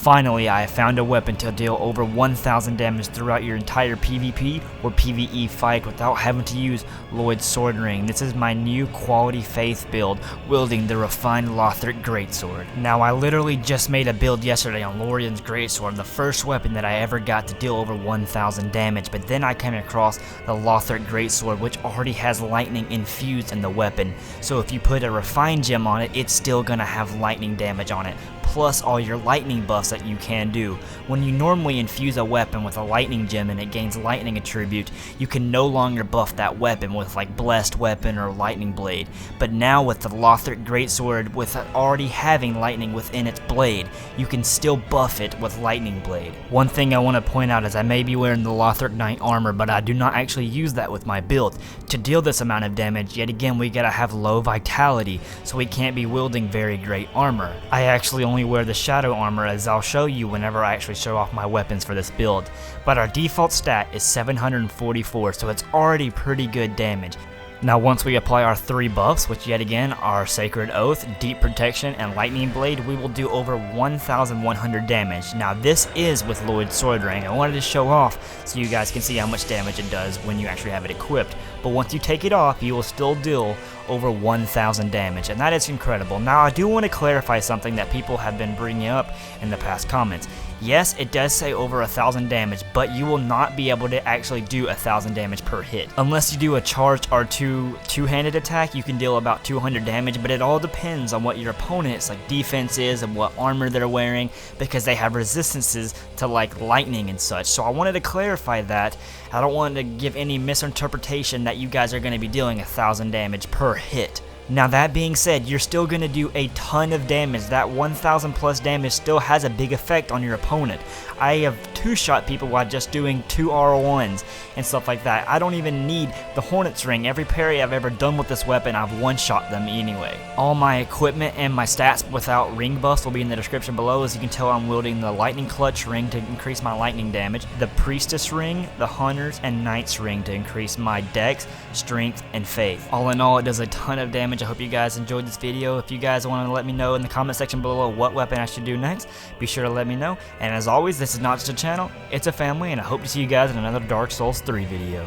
Finally, I have found a weapon to deal over 1000 damage throughout your entire PvP or PvE fight without having to use Lloyd's Sword Ring. This is my new quality faith build, wielding the refined Lothric Greatsword. Now, I literally just made a build yesterday on Lothric Greatsword, the first weapon that I ever got to deal over 1000 damage, but then I came across the Lothric Greatsword, which already has lightning infused in the weapon. So if you put a refined gem on it, it's still gonna have lightning damage on it, plus all your lightning buffs that you can do. When you normally infuse a weapon with a lightning gem and it gains lightning attribute, you can no longer buff that weapon with like blessed weapon or lightning blade. But now with the Lothric Greatsword, with already having lightning within its blade, you can still buff it with lightning blade. One thing I want to point out is I may be wearing the Lothric Knight armor, but I do not actually use that with my build. To deal this amount of damage, yet again we gotta have low vitality, so we can't be wielding very great armor. I actually only wear the shadow armor, as I'll show you whenever I actually show off my weapons for this build. But our default stat is 744, so it's already pretty good damage. Now once we apply our 3 buffs, which yet again are Sacred Oath, Deep Protection, and Lightning Blade, we will do over 1100 damage. Now this is with Lloyd's Sword Ring. I wanted to show off so you guys can see how much damage it does when you actually have it equipped. But once you take it off, you will still deal over 1000 damage, and that is incredible. Now I do want to clarify something that people have been bringing up in the past comments. Yes, it does say over 1000 damage, but you will not be able to actually do 1000 damage per hit. Unless you do a charged R2 two-handed attack, you can deal about 200 damage, but it all depends on what your opponent's like defense is and what armor they're wearing, because they have resistances to like lightning and such. So I wanted to clarify that. I don't want to give any misinterpretation that you guys are going to be dealing 1000 damage per hit. Now that being said, you're still going to do a ton of damage. That 1000 plus damage still has a big effect on your opponent. I have two-shot people while just doing 2 R1s and stuff like that. I don't even need the Hornet's Ring. Every parry I've ever done with this weapon, I've one-shot them anyway. All my equipment and my stats without ring buffs will be in the description below. As you can tell, I'm wielding the Lightning Clutch Ring to increase my lightning damage, the Priestess Ring, the Hunter's and Knight's Ring to increase my dex, strength, and faith. All in all, it does a ton of damage. I hope you guys enjoyed this video. If you guys want to let me know in the comment section below what weapon I should do next, be sure to let me know. And as always, this is not just a channel, it's a family, and I hope to see you guys in another Dark Souls 3 video.